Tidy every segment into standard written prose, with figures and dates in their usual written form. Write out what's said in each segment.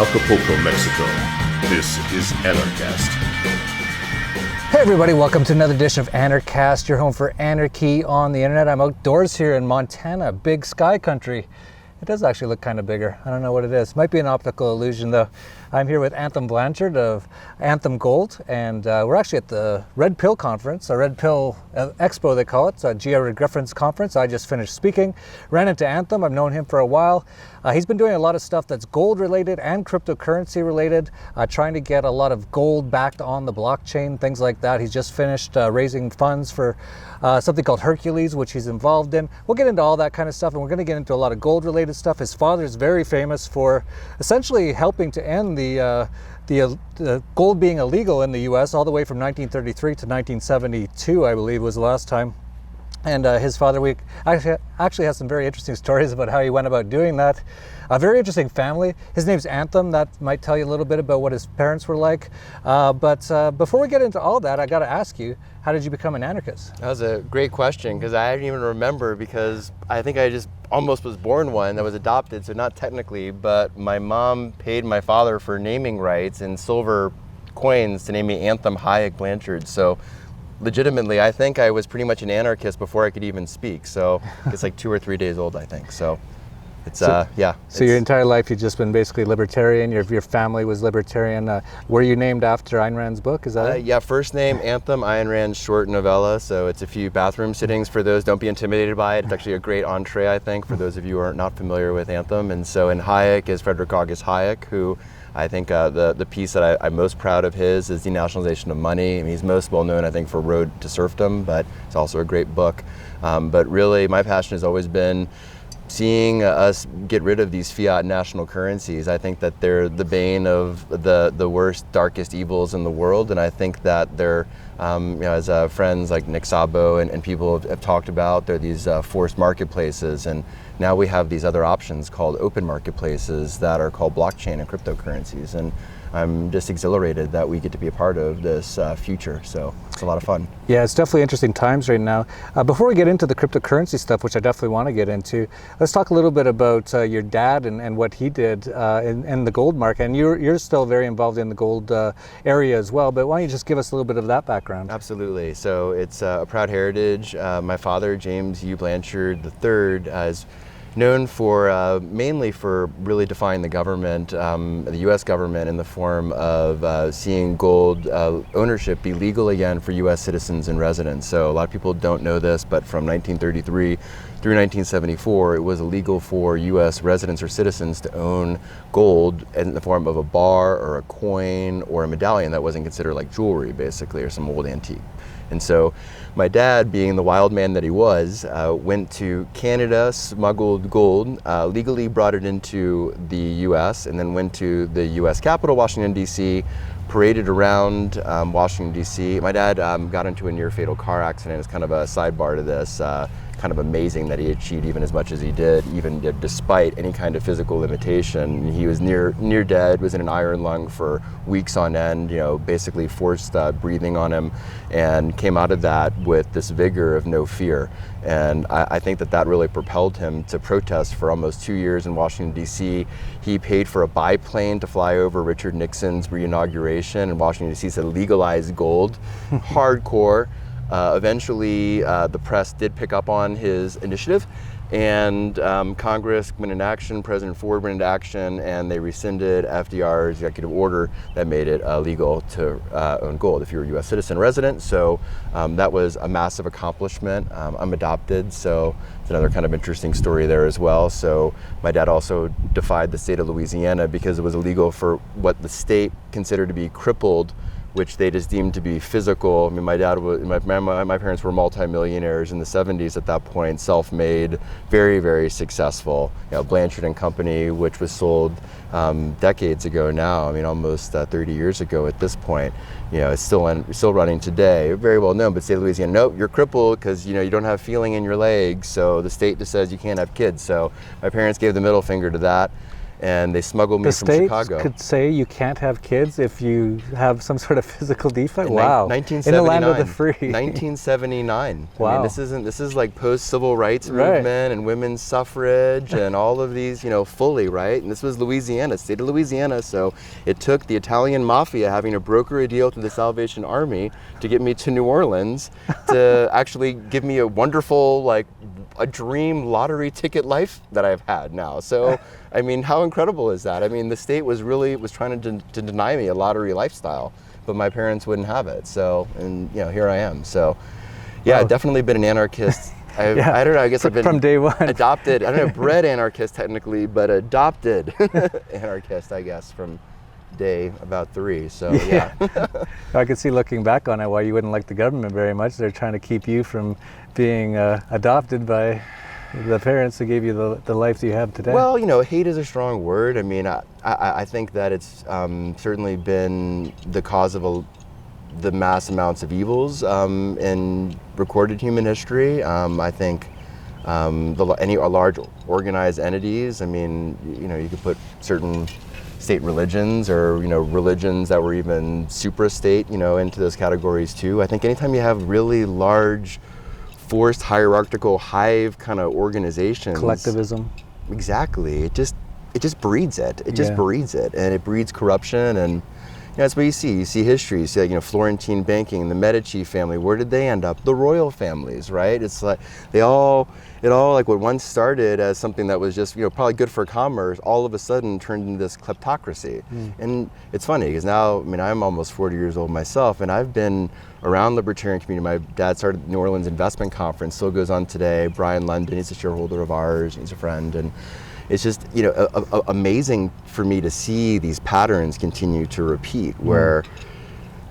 Acapulco, Mexico. This is Anarchast. Hey everybody, welcome to another edition of Anarchast, your home for anarchy on the internet. I'm outdoors here in Montana, big sky country. It does actually look kind of bigger. I don't know what it is. Might be an optical illusion though. I'm here with Anthem Blanchard of Anthem Gold, and we're actually at the Red Pill Conference, a Red Pill Expo they call it. It's a geo-reference conference. I just finished speaking, ran into Anthem. I've known him for a while. He's been doing a lot of stuff that's gold related and cryptocurrency related, trying to get a lot of gold backed on the blockchain, things like that. He's just finished raising funds for something called Hercules, which he's involved in. We'll get into all that kind of stuff, and we're going to get into a lot of gold related stuff. His father is very famous for essentially helping to end the gold being illegal in the US all the way from 1933 to 1972, I believe was the last time. And his father, we actually has some very interesting stories about how he went about doing that. A very interesting family. His name's Anthem. That might tell you a little bit about what his parents were like. But before we get into all that, I got to ask you, how did you become an anarchist? That was a great question, because I didn't even remember, because I think I just almost was born one that was adopted, so not technically, but my mom paid my father for naming rights in silver coins to name me Anthem Hayek Blanchard. So legitimately, I think I was pretty much an anarchist before I could even speak. So it's like 2 or 3 days old, I think. So it's, yeah. So your entire life you've just been basically libertarian, your family was libertarian. Were you named after Ayn Rand's book, is that it? Yeah, first name Anthem, Ayn Rand's short novella, so it's a few bathroom sittings for those. Don't be intimidated by it. It's actually a great entree, I think, for those of you who are not familiar with Anthem. And so in Hayek is Friedrich August Hayek, who I think the piece that I'm most proud of his is Decentralization of Money. I mean, he's most well known, I think, for Road to Serfdom, but it's also a great book. But really, my passion has always been seeing us get rid of these fiat national currencies. I think that they're the bane of the worst, darkest evils in the world, and I think that they're, as friends like Nick Szabo and people have talked about, they're these forced marketplaces, and now we have these other options called open marketplaces that are called blockchain and cryptocurrencies, and I'm just exhilarated that we get to be a part of this future, so it's a lot of fun. Yeah, it's definitely interesting times right now. Before we get into the cryptocurrency stuff, which I definitely want to get into, let's talk a little bit about your dad and what he did in the gold market. And you're still very involved in the gold area as well, but why don't you just give us a little bit of that background? Absolutely. So it's a proud heritage. My father, James U Blanchard III, is known for mainly for really defying the government, the U.S. government, in the form of seeing gold ownership be legal again for U.S. citizens and residents. So a lot of people don't know this, but from 1933 through 1974, it was illegal for U.S. residents or citizens to own gold in the form of a bar or a coin or a medallion that wasn't considered like jewelry, basically, or some old antique. And so my dad, being the wild man that he was, went to Canada, smuggled gold, legally brought it into the U.S., and then went to the U.S. Capitol, Washington, D.C., paraded around Washington, D.C. My dad got into a near-fatal car accident. It's kind of a sidebar to this. Kind of amazing that he achieved even as much as he did, despite any kind of physical limitation. He was near dead, was in an iron lung for weeks on end, basically forced breathing on him, and came out of that with this vigor of no fear. And I think that really propelled him to protest for almost 2 years in Washington, D.C. He paid for a biplane to fly over Richard Nixon's re-inauguration in Washington, D.C. to legalize gold, hardcore. Eventually, the press did pick up on his initiative, and Congress went into action, President Ford went into action, and they rescinded FDR's executive order that made it legal to own gold if you're a U.S. citizen resident. So that was a massive accomplishment. I'm adopted, so it's another kind of interesting story there as well. So my dad also defied the state of Louisiana because it was illegal for what the state considered to be crippled, which they just deemed to be physical. I mean, my dad was, my parents were multimillionaires in the 70s at that point, self-made, very, very successful. Blanchard and Company, which was sold decades ago now. I mean, almost 30 years ago at this point. It's still running today. Very well known, but state of Louisiana, nope, you're crippled because you don't have feeling in your legs. So the state just says you can't have kids. So my parents gave the middle finger to that. and they smuggled me The from state Chicago. could say you can't have kids if you have some sort of physical defect. In Wow! 1979. In the land of the free. 1979. Wow. I mean, this is like post-civil rights Right. movement and women's suffrage and all of these, fully, right? And this was Louisiana, state of Louisiana. So it took the Italian mafia having to broker a deal through the Salvation Army to get me to New Orleans to actually give me a wonderful, like, a dream lottery ticket life that I've had now. So, I mean, how incredible is that? I mean, the state was trying to deny me a lottery lifestyle, but my parents wouldn't have it. So, and here I am. So, yeah, I've definitely been an anarchist. I don't know, I guess I've been from day one. adopted. I don't know, bred anarchist technically, but adopted anarchist, I guess, from day about 3. So, yeah. I could see looking back on it why you wouldn't like the government very much. They're trying to keep you from being adopted by the parents who gave you the life that you have today. Well, hate is a strong word. I mean, I think that it's certainly been the cause of the mass amounts of evils in recorded human history. I think any large organized entities, I mean, you could put certain state religions or religions that were even supra-state into those categories too. I think anytime you have really large forced hierarchical hive kind of organizations, collectivism, exactly, it just breeds it. It just breeds it, and it breeds corruption. And that's what you see. You see history. You see, like, Florentine banking, the Medici family. Where did they end up? The royal families, right? It's like it all like what once started as something that was just probably good for commerce, all of a sudden turned into this kleptocracy. And it's funny because now, I mean, I'm almost 40 years old myself, and I've been around libertarian community. My dad started the New Orleans Investment Conference, still goes on today. Brian London, he's a shareholder of ours. He's a friend, and it's just amazing for me to see these patterns continue to repeat, where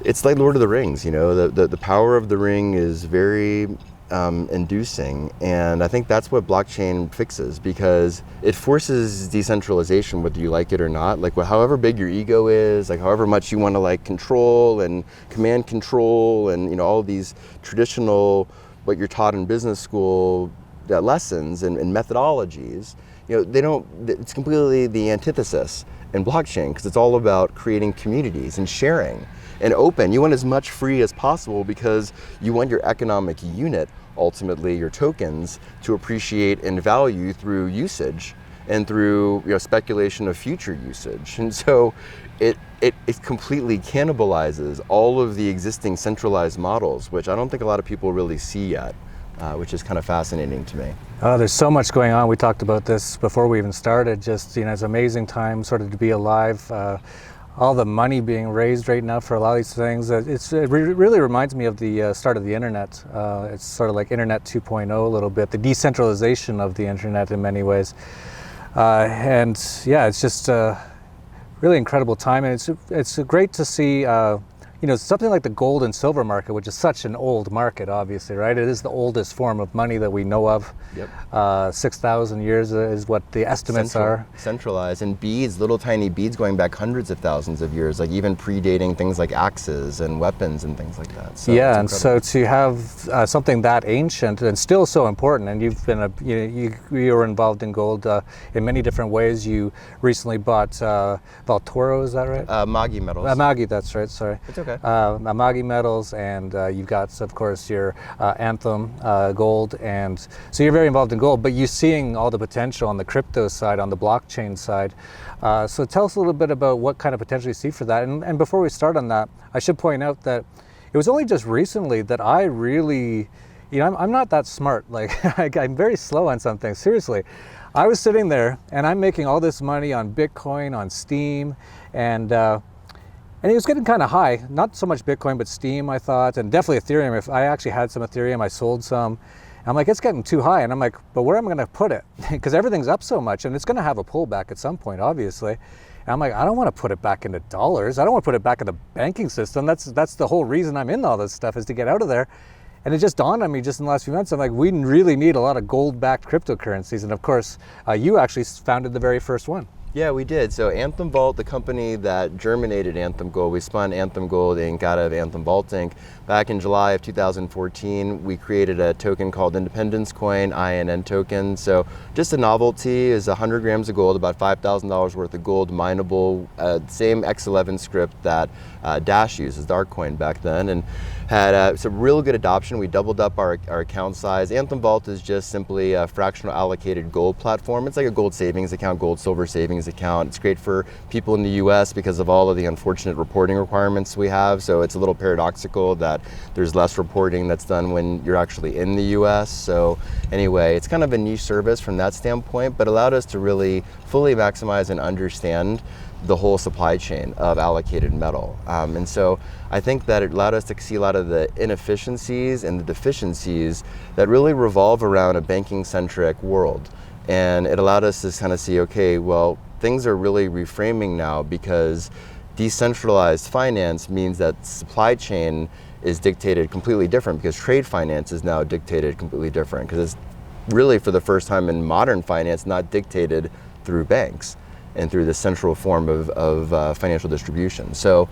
it's like Lord of the Rings. The power of the ring is very inducing, and I think that's what blockchain fixes, because it forces decentralization, whether you like it or not. Like, however big your ego is, like however much you want to like control and command control, and all of these traditional what you're taught in business school lessons and methodologies. It's completely the antithesis in blockchain, because it's all about creating communities and sharing and open. You want as much free as possible because you want your economic unit, ultimately your tokens, to appreciate and value through usage and through speculation of future usage. And so it completely cannibalizes all of the existing centralized models, which I don't think a lot of people really see yet. Which is kind of fascinating to me. Oh, there's so much going on. We talked about this before we even started. Just, it's an amazing time sort of to be alive. All the money being raised right now for a lot of these things. It really reminds me of the start of the internet. It's sort of like Internet 2.0 a little bit, the decentralization of the internet in many ways. And yeah, it's just a really incredible time. And it's great to see something like the gold and silver market, which is such an old market, obviously, right? It is the oldest form of money that we know of. Yep. 6,000 years is what the estimates are. Centralized, and beads, little tiny beads going back hundreds of thousands of years, like even predating things like axes and weapons and things like that. So yeah, and so to have something that ancient and still so important, and you've been you were involved in gold in many different ways. You recently bought Valtoro, is that right? Magi metals. Magi, that's right. Sorry. It's okay. Magi metals, and you've got, of course, your Anthem Gold, and so you're very involved in gold, but you're seeing all the potential on the crypto side, on the blockchain side. So tell us a little bit about what kind of potential you see for that. And before we start on that, I should point out that it was only just recently that I really, I'm not that smart. Like, I'm very slow on some things. Seriously, I was sitting there and I'm making all this money on Bitcoin, on Steam, and it was getting kind of high. Not so much Bitcoin, but Steam, I thought, and definitely Ethereum. If I actually had some Ethereum, I sold some. I'm like, it's getting too high. And I'm like, but where am I going to put it? Because everything's up so much, and it's going to have a pullback at some point, obviously. And I'm like, I don't want to put it back into dollars. I don't want to put it back in the banking system. That's the whole reason I'm in all this stuff, is to get out of there. And it just dawned on me just in the last few months. I'm like, we really need a lot of gold-backed cryptocurrencies. And of course, you actually founded the very first one. Yeah, we did. So Anthem Vault, the company that germinated Anthem Gold, we spun Anthem Gold Inc. out of Anthem Vault Inc. Back in July of 2014. We created a token called Independence Coin, INN token. So just a novelty, is 100 grams of gold, about $5,000 worth of gold, mineable, same X11 script that Dash uses, the coin back then, and had some real good adoption. We doubled up our account size. Anthem Vault is just simply a fractional allocated gold platform. It's like a gold savings account, gold silver savings account. It's great for people in the US because of all of the unfortunate reporting requirements we have. So it's a little paradoxical that there's less reporting that's done when you're actually in the US. So anyway, it's kind of a niche service from that standpoint, but allowed us to really fully maximize and understand the whole supply chain of allocated metal. And so I think that it allowed us to see a lot of the inefficiencies and the deficiencies that really revolve around a banking-centric world. And it allowed us to kind of see, okay, well, things are really reframing now because decentralized finance means that supply chain is dictated completely different, because trade finance is now dictated completely different, because it's really for the first time in modern finance not dictated through banks and through the central form of financial distribution. So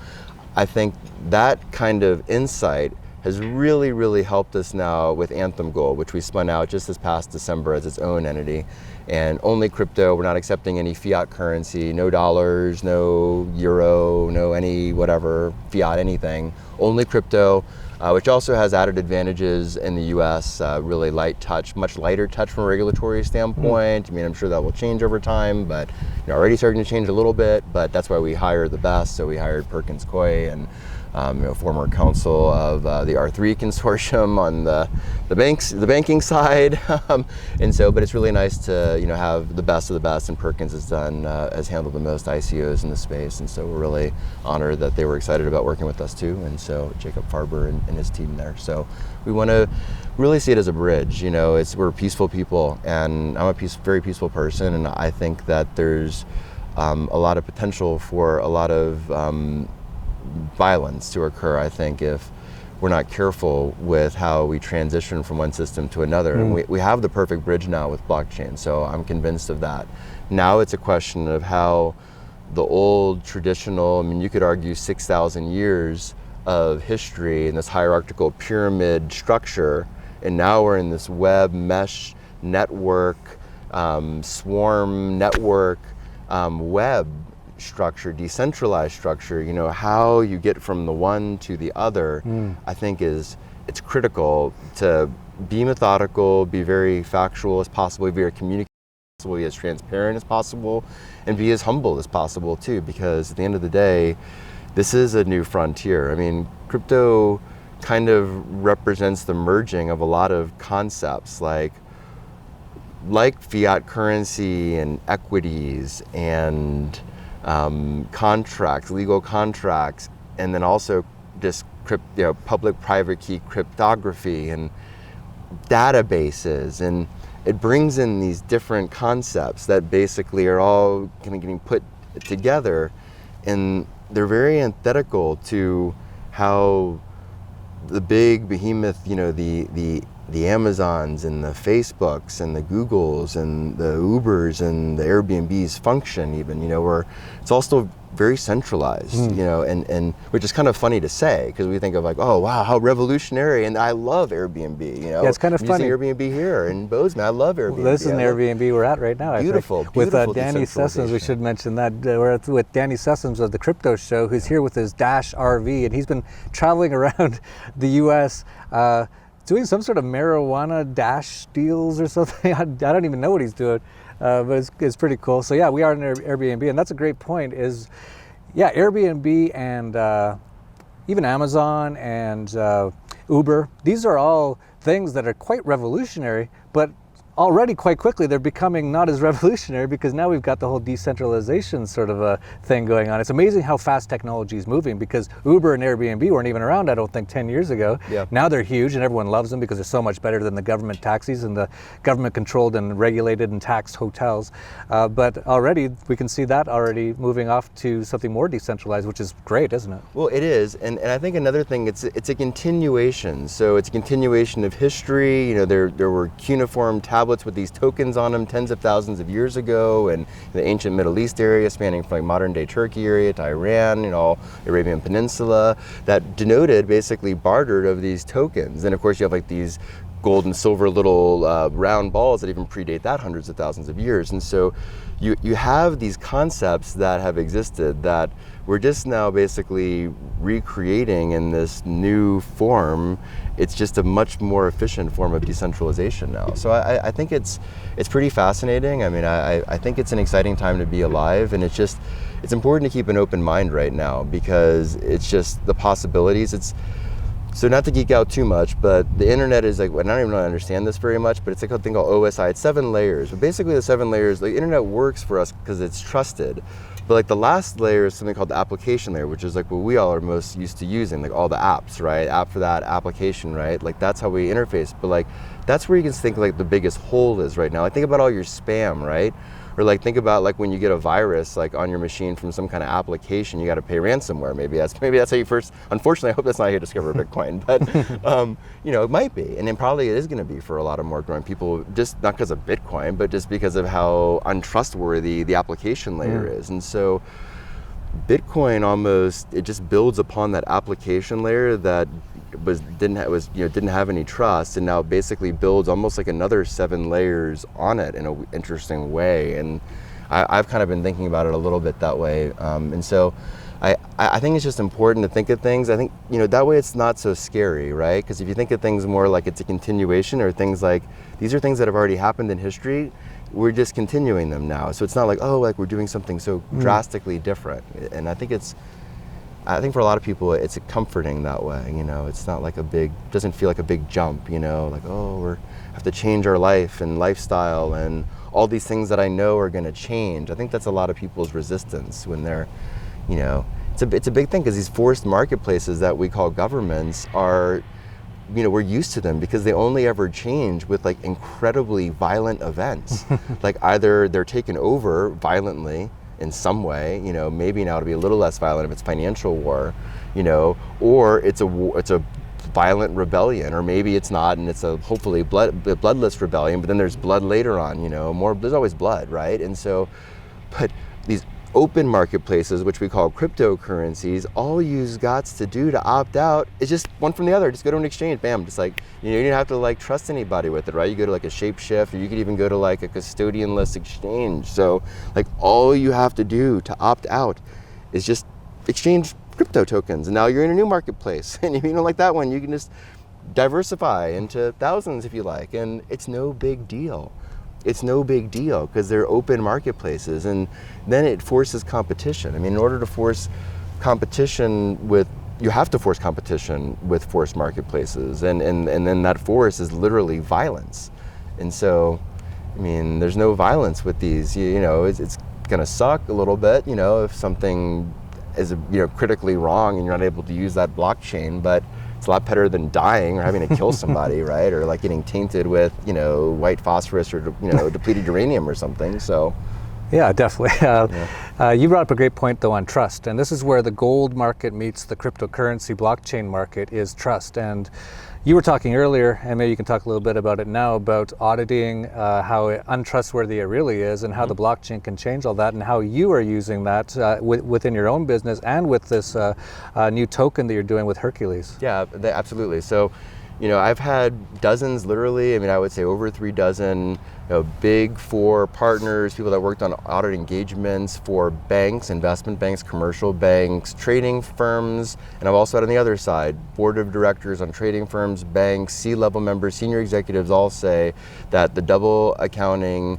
I think that kind of insight has really, really helped us now with Anthem Gold, which we spun out just this past December as its own entity. And only crypto, we're not accepting any fiat currency, no dollars, no euro, no any whatever, fiat anything, only crypto, which also has added advantages in the US, really light touch, much lighter touch from a regulatory standpoint. I mean, I'm sure that will change over time, but already starting to change a little bit, but that's why we hire the best. So we hired Perkins Coie and former counsel of the R3 consortium on the banking side, and so. But it's really nice to have the best of the best, and Perkins has handled the most ICOs in the space, and so we're really honored that they were excited about working with us too. And so Jacob Farber and his team there. So we want to really see it as a bridge. We're peaceful people, and I'm a very peaceful person, and I think that there's a lot of potential for a lot of violence to occur, I think, if we're not careful with how we transition from one system to another. And we have the perfect bridge now with blockchain, so I'm convinced of that. Now it's a question of how the old traditional, you could argue 6,000 years of history in this hierarchical pyramid structure, and now we're in this web mesh network, swarm network, web structure, decentralized structure, how you get from the one to the other, I think it's critical to be methodical, be very factual as possible, be very communicative, be as transparent as possible, and be as humble as possible too, because at the end of the day, this is a new frontier. Crypto kind of represents the merging of a lot of concepts like fiat currency and equities and contracts, legal contracts, and then also just public-private key cryptography and databases, and it brings in these different concepts that basically are all kind of getting put together, and they're very antithetical to how the big behemoth, the Amazons and the Facebooks and the Googles and the Ubers and the Airbnbs function even, where it's all still very centralized, and which is kind of funny to say, because we think of like, oh wow, how revolutionary, and I love Airbnb, Yeah, it's kind of funny. Using Airbnb here in Bozeman, I love Airbnb. Well, this is an Airbnb we're at right now. Beautiful, with Danny Sessoms, we should mention that. We're with Danny Sessoms of the Crypto Show, who's here with his Dash RV, and he's been traveling around the US, doing some sort of marijuana dash deals or something. I don't even know what he's doing, but it's pretty cool. So yeah, we are in Airbnb, and that's a great point. Airbnb and even Amazon and Uber, these are all things that are quite revolutionary, but already quite quickly they're becoming not as revolutionary, because now we've got the whole decentralization sort of a thing going on. It's amazing how fast technology is moving, because Uber and Airbnb weren't even around, I don't think, 10 years ago. Yeah. Now they're huge and everyone loves them because they're so much better than the government taxis and the government controlled and regulated and taxed hotels. But already we can see that already moving off to something more decentralized, which is great, isn't it? Well, it is, and I think another thing, it's a continuation. So it's a continuation of history. There were cuneiform tablet tablets with these tokens on them tens of thousands of years ago, and the ancient Middle East area, spanning from like modern day Turkey area to Iran, Arabian Peninsula, that denoted basically bartered of these tokens. And of course you have like these gold and silver little round balls that even predate that hundreds of thousands of years. And so you have these concepts that have existed that we're just now basically recreating in this new form. It's just a much more efficient form of decentralization now. So I think it's pretty fascinating. I mean, I think it's an exciting time to be alive, and it's important to keep an open mind right now, because it's just the possibilities. So not to geek out too much, but the internet is like, I don't even understand this very much, but it's like a thing called OSI. It's 7 layers. But basically the 7 layers, the internet works for us because it's trusted. But like the last layer is something called the application layer, which is like what we all are most used to using, like all the apps, right? App for that, application, right? Like that's how we interface. But like that's where you can think like the biggest hole is right now. Like think about all your spam, right? Or like think about like when you get a virus like on your machine from some kind of application, you got to pay ransomware. Maybe that's how you first. Unfortunately, I hope that's not how you discover Bitcoin, but it might be, and then probably it is going to be for a lot of more growing people, just not because of Bitcoin, but just because of how untrustworthy the application layer is. And so Bitcoin it just builds upon that application layer that didn't have any trust, and now basically builds almost like another 7 layers on it in an interesting way. And I've kind of been thinking about it a little bit that way. And so I think it's just important to think of things. I think that way it's not so scary, right? Because if you think of things more like it's a continuation, or things like these are things that have already happened in history, we're just continuing them now. So it's not like, oh, like we're doing something so drastically different. And I think for a lot of people it's comforting that way. It's not like doesn't feel like a big jump, like, oh, we have to change our life and lifestyle and all these things that I know are going to change. I think that's a lot of people's resistance when they're, it's a big thing, because these forced marketplaces that we call governments are, we're used to them because they only ever change with like incredibly violent events. Like either they're taken over violently in some way, maybe now it'll be a little less violent if it's financial war, or it's a violent rebellion, or maybe it's not, and it's a hopefully bloodless rebellion, but then there's blood later on, there's always blood, right? And so, but these open marketplaces, which we call cryptocurrencies, all use gots to do to opt out is just one from the other. Just go to an exchange, bam, just like, you don't have to like trust anybody with it, right? You go to like a Shapeshift, or you could even go to like a custodianless exchange. So like all you have to do to opt out is just exchange crypto tokens, and now you're in a new marketplace. And if you don't like that one, you can just diversify into thousands if you like, and it's no big deal. It's no big deal because they're open marketplaces, and then it forces competition. I mean, in order to force competition you have to force competition with forced marketplaces, and then that force is literally violence. And so, I mean, there's no violence with these. It's gonna suck a little bit, if something is critically wrong and you're not able to use that blockchain, but it's a lot better than dying or having to kill somebody, right? Or like getting tainted with, white phosphorus or, depleted uranium or something. So, yeah, definitely. You brought up a great point, though, on trust. And this is where the gold market meets the cryptocurrency blockchain market, is trust. And you were talking earlier, and maybe you can talk a little bit about it now, about auditing, how untrustworthy it really is, and how the blockchain can change all that, and how you are using that within your own business and with this new token that you're doing with Hercules. Yeah, absolutely. So, I've had dozens, literally, I would say over 3 dozen, big 4 partners, people that worked on audit engagements for banks, investment banks, commercial banks, trading firms, and I've also had on the other side, board of directors on trading firms, banks, C-level members, senior executives all say that the double accounting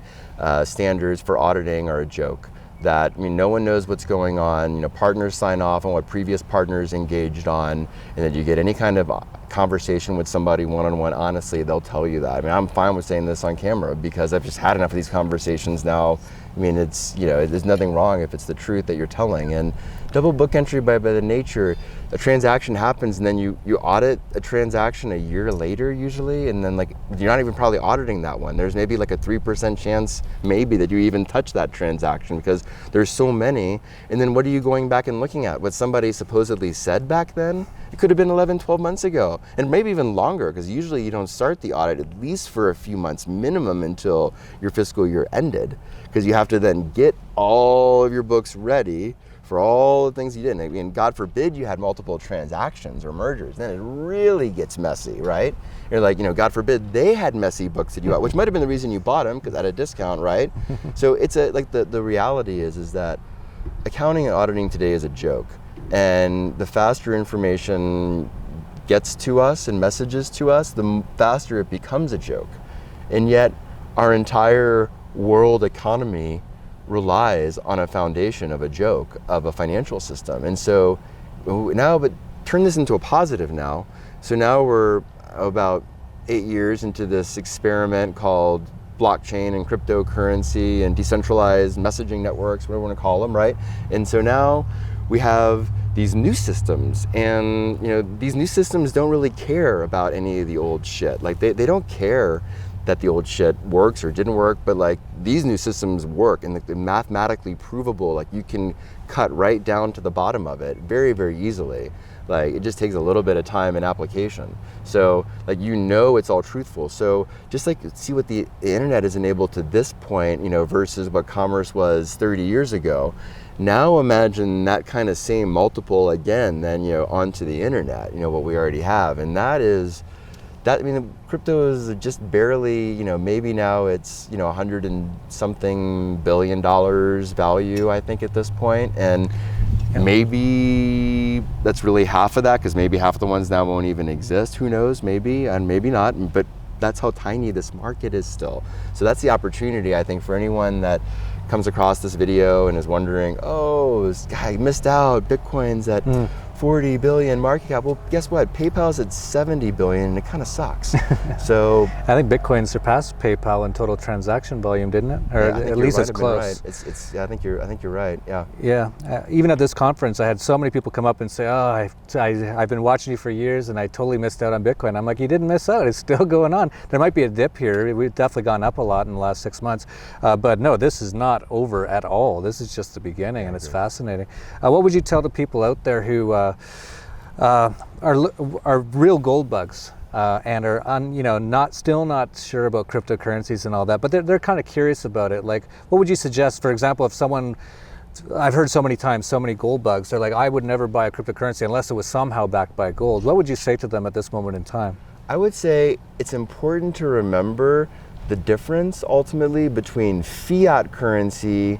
standards for auditing are a joke. That, no one knows what's going on, partners sign off on what previous partners engaged on, and then you get any kind of conversation with somebody one-on-one, honestly, they'll tell you that. I'm fine with saying this on camera because I've just had enough of these conversations now. It's, there's nothing wrong if it's the truth that you're telling. And Double book entry by the nature, a transaction happens and then you audit a transaction a year later usually, and then like you're not even probably auditing that one. There's maybe like a 3% chance maybe that you even touch that transaction because there's so many. And then what are you going back and looking at? What somebody supposedly said back then? It could have been 11, 12 months ago, and maybe even longer, because usually you don't start the audit at least for a few months minimum until your fiscal year ended, because you have to then get all of your books ready for all the things you did. I mean, God forbid you had multiple transactions or mergers, then it really gets messy, right? You're like, God forbid they had messy books that you bought, which might have been the reason you bought them, because at a discount, right? So it's the reality is that accounting and auditing today is a joke. And the faster information gets to us and messages to us, the faster it becomes a joke. And yet our entire world economy relies on a foundation of a joke, of a financial system. And so now, but turn this into a positive now. So now we're about 8 years into this experiment called blockchain and cryptocurrency and decentralized messaging networks, whatever you want to call them, right? And so now we have these new systems, and these new systems don't really care about any of the old shit. Like they don't care that the old shit works or didn't work, but like these new systems work, and they're mathematically provable. Like you can cut right down to the bottom of it very, very easily. Like it just takes a little bit of time and application. So like it's all truthful. So just like see what the internet is enabled to this point, versus what commerce was 30 years ago. Now imagine that kind of same multiple again, then onto the internet, what we already have, and crypto is just barely, maybe now it's, 100 and something billion dollars value, I think, at this point. And maybe that's really half of that, because maybe half of the ones now won't even exist. Who knows? Maybe, and maybe not. But that's how tiny this market is still. So that's the opportunity, I think, for anyone that comes across this video and is wondering, oh, this guy missed out, Bitcoin's at 40 billion market cap. Well, guess what? PayPal's at 70 billion, and it kind of sucks. So I think Bitcoin surpassed PayPal in total transaction volume, didn't it? Or at least it's close. Right. I think you're right. Yeah. Yeah. Even at this conference, I had so many people come up and say, "Oh, I've been watching you for years, and I totally missed out on Bitcoin." I'm like, "You didn't miss out. It's still going on. There might be a dip here. We've definitely gone up a lot in the last 6 months, but no, this is not over at all. This is just the beginning, and it's fascinating." What would you tell the people out there who are real gold bugs and are still not sure about cryptocurrencies and all that, but they're kind of curious about it? Like, what would you suggest? For example, if someone, I've heard so many times, so many gold bugs, they're like, I would never buy a cryptocurrency unless it was somehow backed by gold. What would you say to them at this moment in time? I would say it's important to remember the difference ultimately between fiat currency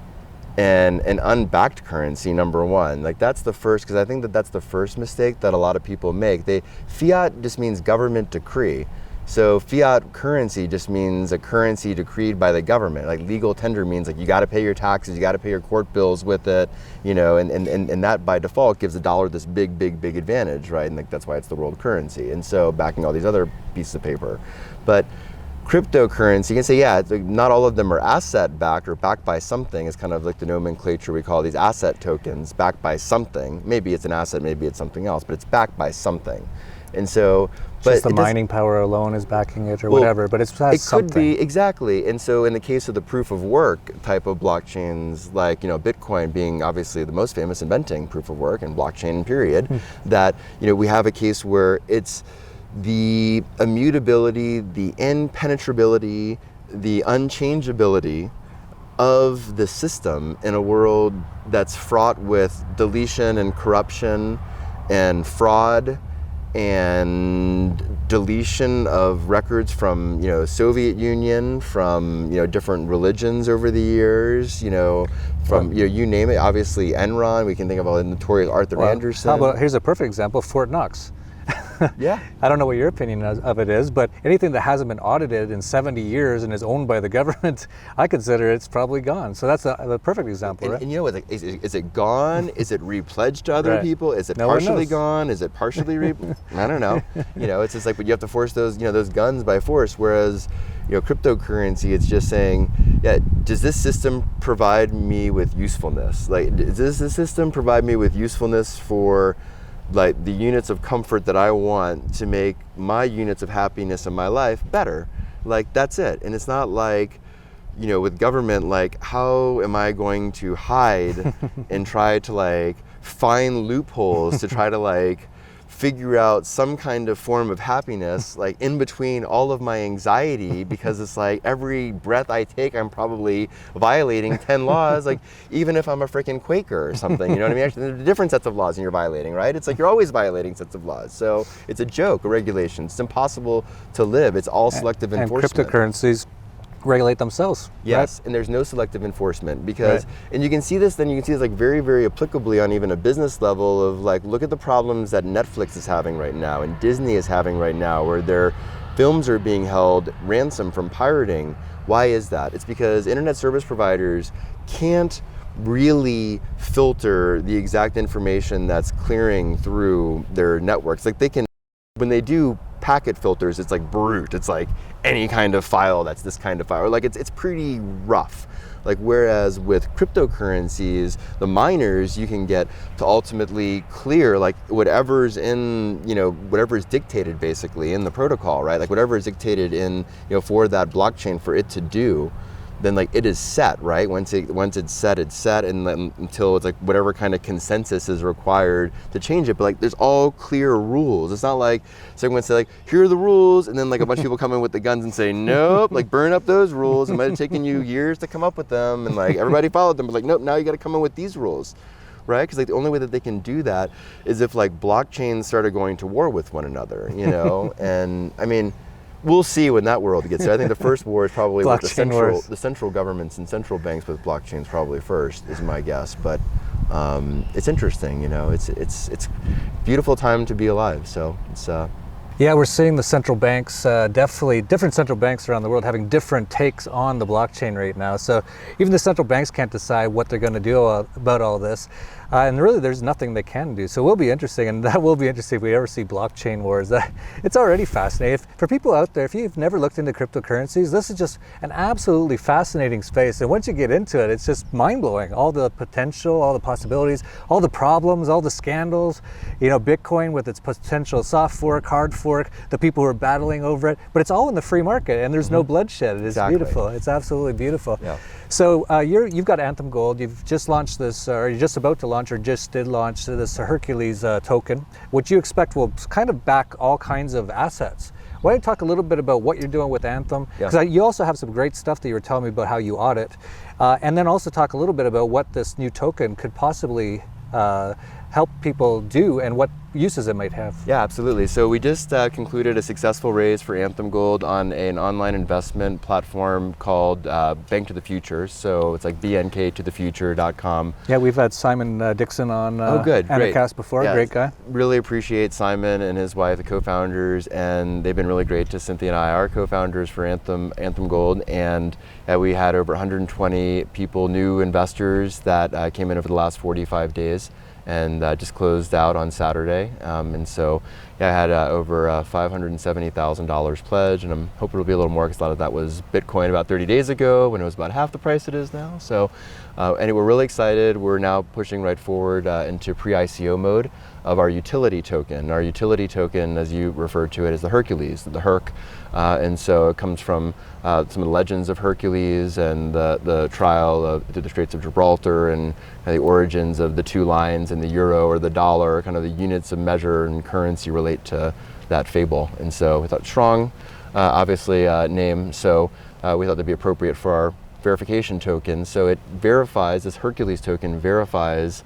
and an unbacked currency, number one. Like that's the first, because I think that's the first mistake that a lot of people make. Fiat just means government decree. So fiat currency just means a currency decreed by the government. Like legal tender means like you got to pay your taxes, you got to pay your court bills with it, and that by default gives the dollar this big advantage, right? And like that's why it's the world currency. And so backing all these other pieces of paper. But cryptocurrency, you can say, not all of them are asset backed or backed by something. It's kind of like the nomenclature we call these asset tokens, backed by something. Maybe it's an asset, maybe it's something else, but it's backed by something. And so, but just the mining power alone is backing it, or whatever, but it has something. Could be, exactly. And so in the case of the proof of work type of blockchains, like Bitcoin being obviously the most famous, inventing proof of work and blockchain period, that we have a case where it's the immutability, the impenetrability, the unchangeability of the system in a world that's fraught with deletion and corruption and fraud and deletion of records from Soviet Union, from different religions over the years, from you name it. Obviously Enron, we can think of all the notorious Arthur Anderson. How about, here's a perfect example, Fort Knox. Yeah. I don't know what your opinion of it is, but anything that hasn't been audited in 70 years and is owned by the government, I consider it's probably gone. So that's a perfect example, right? And you know what? Like, is it gone? Is it repledged to other Right. people? Is it No one partially knows. gone? Is it partially I don't know. It's just like, but you have to force those, those guns by force. Whereas, cryptocurrency, it's just saying, yeah, does this system provide me with usefulness? Like, does this system provide me with usefulness for like the units of comfort that I want to make my units of happiness in my life better? Like, that's it. And it's not like, with government, like, how am I going to hide and try to like find loopholes to try to like figure out some kind of form of happiness, like in between all of my anxiety, because it's like every breath I take, I'm probably violating 10 laws, like even if I'm a freaking Quaker or something, you know what I mean? Actually, there's different sets of laws and you're violating, right? It's like you're always violating sets of laws. So it's a joke, a regulation. It's impossible to live. It's all selective enforcement. And cryptocurrencies regulate themselves. Yes, right? and there's no selective enforcement because, and you can see this like very, very applicably on even a business level of like, look at the problems that Netflix is having right now and Disney is having right now, where their films are being held ransom from pirating. Why is that? It's because internet service providers can't really filter the exact information that's clearing through their networks. Like, they can, when they do packet filters, it's like brute. It's like any kind of file that's this kind of file. Like, it's pretty rough. Like, whereas with cryptocurrencies, the miners, you can get to ultimately clear like whatever's in, whatever is dictated basically in the protocol, right? Like whatever is dictated in, for that blockchain for it to do, then like it is set, right? Once it's set, and then until it's like whatever kind of consensus is required to change it. But like, there's all clear rules. It's not like someone say like, here are the rules, and then like a bunch of people come in with the guns and say, nope, like burn up those rules. It might have taken you years to come up with them, and like everybody followed them, but like, nope, now you got to come in with these rules, right? Because like the only way that they can do that is if like blockchains started going to war with one another, and I mean, we'll see when that world gets there. I think the first war is probably with the central governments and central banks with blockchains probably first, is my guess. But it's interesting, it's beautiful time to be alive. So it's yeah, we're seeing the central banks, definitely different central banks around the world having different takes on the blockchain right now. So even the central banks can't decide what they're going to do about all this. And really, there's nothing they can do. So it will be interesting, and that will be interesting if we ever see blockchain wars. It's already fascinating. For people out there, if you've never looked into cryptocurrencies, this is just an absolutely fascinating space. And once you get into it, it's just mind-blowing. All the potential, all the possibilities, all the problems, all the scandals. Bitcoin with its potential soft fork, hard fork, the people who are battling over it. But it's all in the free market, and there's no bloodshed. It is beautiful. It's absolutely beautiful. Yeah. So you've got Anthem Gold. You've just launched this, or you're just about to launch, or just did launch this Hercules token, which you expect will kind of back all kinds of assets. Why don't you talk a little bit about what you're doing with Anthem? Because you also have some great stuff that you were telling me about how you audit, and then also talk a little bit about what this new token could possibly help people do and what uses it might have. Yeah, absolutely. So we just concluded a successful raise for Anthem Gold on an online investment platform called Bank to the Future. So it's like bnktothefuture.com. Yeah, we've had Simon Dixon on Anarchast before. Yeah, great guy. Really appreciate Simon and his wife, the co-founders, and they've been really great to Cynthia and I, our co-founders for Anthem Gold. And we had over 120 people, new investors that came in over the last 45 days. And just closed out on Saturday. And so I had over $570,000 pledged, and I'm hoping it'll be a little more because a lot of that was Bitcoin about 30 days ago when it was about half the price it is now. So anyway, we're really excited. We're now pushing right forward into pre-ICO mode of our utility token. Our utility token, as you referred to it, is the Hercules, the Herc. And so it comes from some of the legends of Hercules and the trial through the Straits of Gibraltar and the origins of the two lines in the euro or the dollar, kind of the units of measure and currency relate to that fable. And so we thought strong, obviously, name. So we thought that'd be appropriate for our verification token. So it verifies, this Hercules token verifies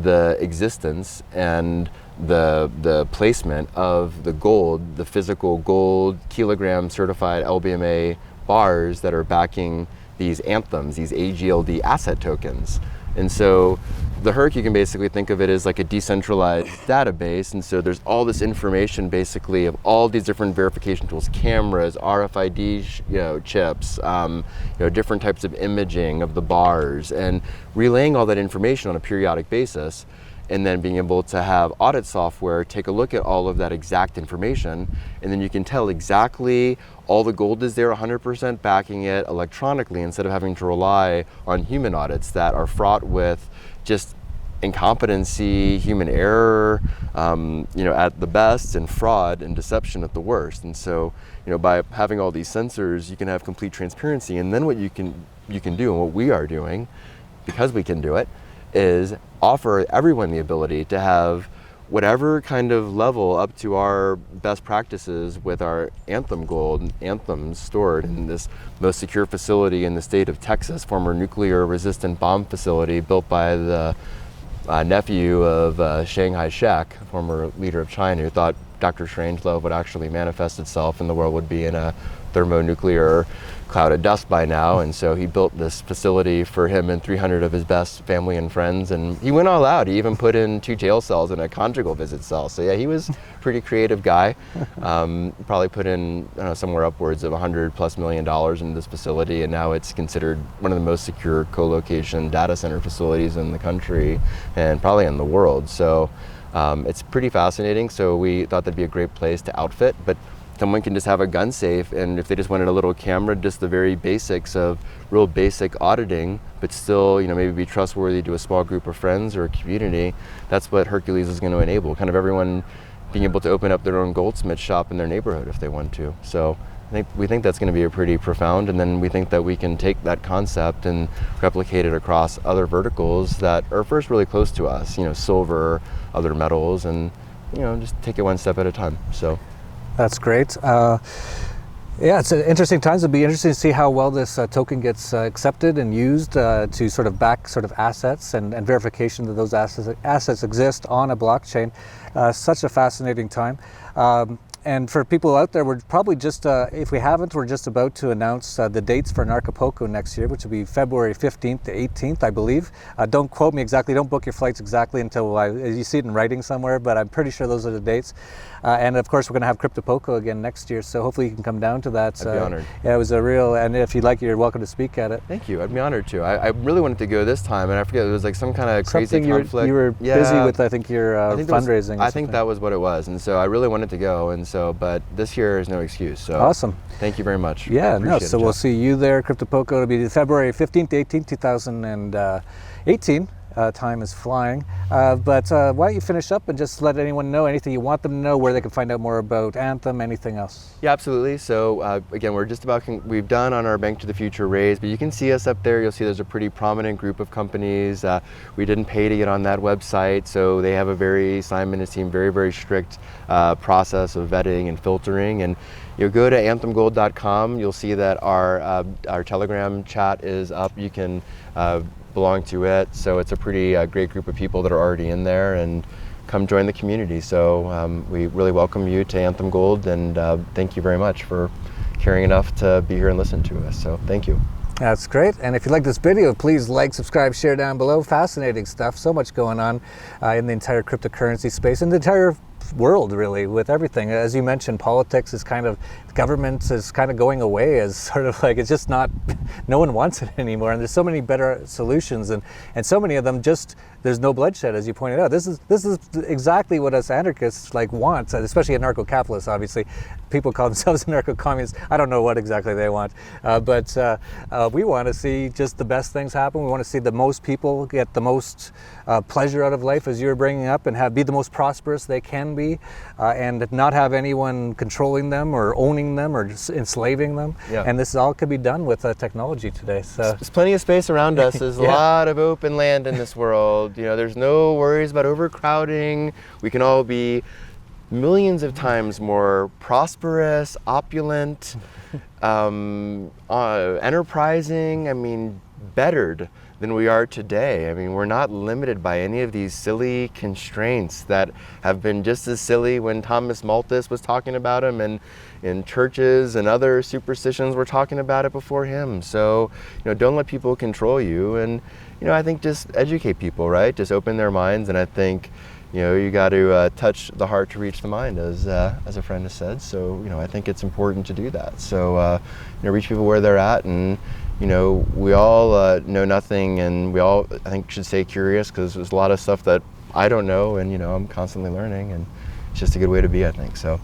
the existence and the placement of the gold, the physical gold kilogram certified LBMA bars that are backing these anthems, these AGLD asset tokens. And so the Herc, you can basically think of it as like a decentralized database, and so there's all this information basically of all these different verification tools, cameras, RFID chips, different types of imaging of the bars, and relaying all that information on a periodic basis, and then being able to have audit software take a look at all of that exact information, and then you can tell exactly all the gold is there 100% backing it electronically, instead of having to rely on human audits that are fraught with just incompetency, human error, at the best, and fraud and deception at the worst. And so, by having all these sensors, you can have complete transparency. And then what you can do, and what we are doing, because we can do it, is offer everyone the ability to have whatever kind of level up to our best practices with our Anthem Gold and Anthems stored in this most secure facility in the state of Texas, former nuclear resistant bomb facility built by the nephew of Chiang Kai-shek, former leader of China, who thought Dr. Strangelove would actually manifest itself and the world would be in a thermonuclear cloud of dust by now. And so he built this facility for him and 300 of his best family and friends, and he went all out. He even put in 2 jail cells and a conjugal visit cell. So yeah, he was a pretty creative guy. Probably put in somewhere upwards of $100+ million into this facility, and now it's considered one of the most secure co-location data center facilities in the country and probably in the world. So it's pretty fascinating. So we thought that'd be a great place to outfit, but someone can just have a gun safe, and if they just wanted a little camera, just the very basics of real basic auditing, but still, maybe be trustworthy to a small group of friends or a community, that's what Hercules is going to enable. Kind of everyone being able to open up their own goldsmith shop in their neighborhood if they want to. So we think that's going to be a pretty profound, and then we think that we can take that concept and replicate it across other verticals that are first really close to us, silver, other metals, and just take it one step at a time. So that's great. It's interesting times. It'll be interesting to see how well this token gets accepted and used to sort of back sort of assets and verification that those assets exist on a blockchain. Such a fascinating time. And for people out there, we're probably just, if we haven't, we're just about to announce the dates for Anarchapulco next year, which will be February 15th to 18th, I believe. Don't quote me exactly, don't book your flights exactly until you see it in writing somewhere, but I'm pretty sure those are the dates. And of course, we're going to have Cryptopulco again next year, so hopefully you can come down to that. I'd be honored. Yeah, it was a real, and if you'd like, you're welcome to speak at it. Thank you, I'd be honored to. I really wanted to go this time, and I forget, it was like some kind of crazy conflict. You were busy with, I think, your fundraising. I think that was what it was, and so I really wanted to go, and so, but this year is no excuse. So awesome. Thank you very much. Yeah, so we'll see you there, Cryptopulco. It'll be February 15th to 18th, 2018. Time is flying. But why don't you finish up and just let anyone know anything you want them to know, where they can find out more about Anthem, anything else? Yeah, absolutely. So again, we're just about, we've done on our Bank to the Future raise, but you can see us up there. You'll see there's a pretty prominent group of companies. We didn't pay to get on that website, so they have a Simon and his team, very, very strict process of vetting and filtering. And you go to anthemgold.com, you'll see that our Telegram chat is up. You can belong to it, so it's a pretty great group of people that are already in there, and come join the community. So we really welcome you to Anthem Gold, and thank you very much for caring enough to be here and listen to us. So thank you. That's great. And if you like this video, please like, subscribe, share down below. Fascinating stuff. So much going on in the entire cryptocurrency space and the entire world, really, with everything. As you mentioned, politics is government is kind of going away as sort of like, it's just not, no one wants it anymore. And there's so many better solutions, and so many of them just, there's no bloodshed, as you pointed out. This is exactly what us anarchists want, especially anarcho-capitalists, obviously. People call themselves anarcho-communists. I don't know what exactly they want, but we want to see just the best things happen. We want to see the most people get the most pleasure out of life, as you're bringing up, and be the most prosperous they can be, and not have anyone controlling them or owning them or just enslaving them. Yeah. And this all could be done with technology today. So there's plenty of space around us. There's a lot of open land in this world. There's no worries about overcrowding. We can all be millions of times more prosperous, opulent, enterprising, bettered than we are today. I mean, we're not limited by any of these silly constraints that have been just as silly when Thomas Malthus was talking about them, and in churches and other superstitions were talking about it before him. So, don't let people control you, and I think just educate people, right? Just open their minds, and I think you got to touch the heart to reach the mind, as a friend has said. So I think it's important to do that. So reach people where they're at, and we all know nothing, and we all, I think, should stay curious, because there's a lot of stuff that I don't know, and I'm constantly learning, and it's just a good way to be, I think. So.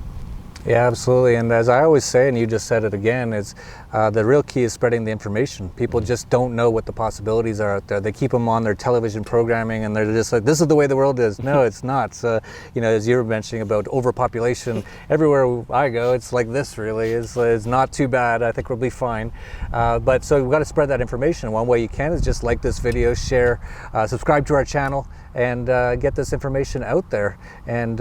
Yeah, absolutely. And as I always say, and you just said it again, is the real key is spreading the information. People just don't know what the possibilities are out there. They keep them on their television programming, and they're just like, this is the way the world is. No, it's not. So, as you were mentioning about overpopulation, everywhere I go, it's like this really. It's not too bad. I think we'll be fine. But so we've got to spread that information. One way you can is just like this video, share, subscribe to our channel, and get this information out there, and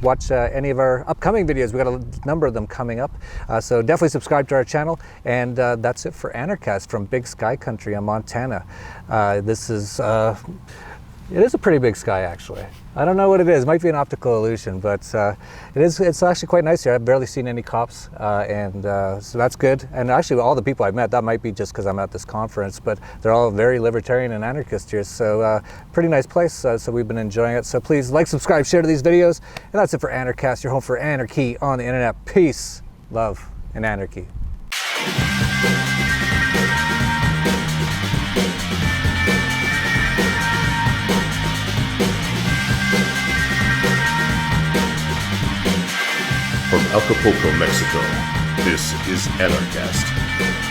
watch any of our upcoming videos. We've got a number of them coming up, so definitely subscribe to our channel. And that's it for Anarchast from Big Sky Country in Montana. This is it is a pretty big sky, actually. I don't know what it is. It might be an optical illusion, but it's actually quite nice here. I've barely seen any cops, and so that's good. And actually, all the people I've met, that might be just because I'm at this conference, but they're all very libertarian and anarchist here. So pretty nice place. So we've been enjoying it. So please like, subscribe, share these videos. And that's it for Anarchast, your home for anarchy on the internet. Peace, love, and anarchy. From Acapulco, Mexico, this is Anarchast.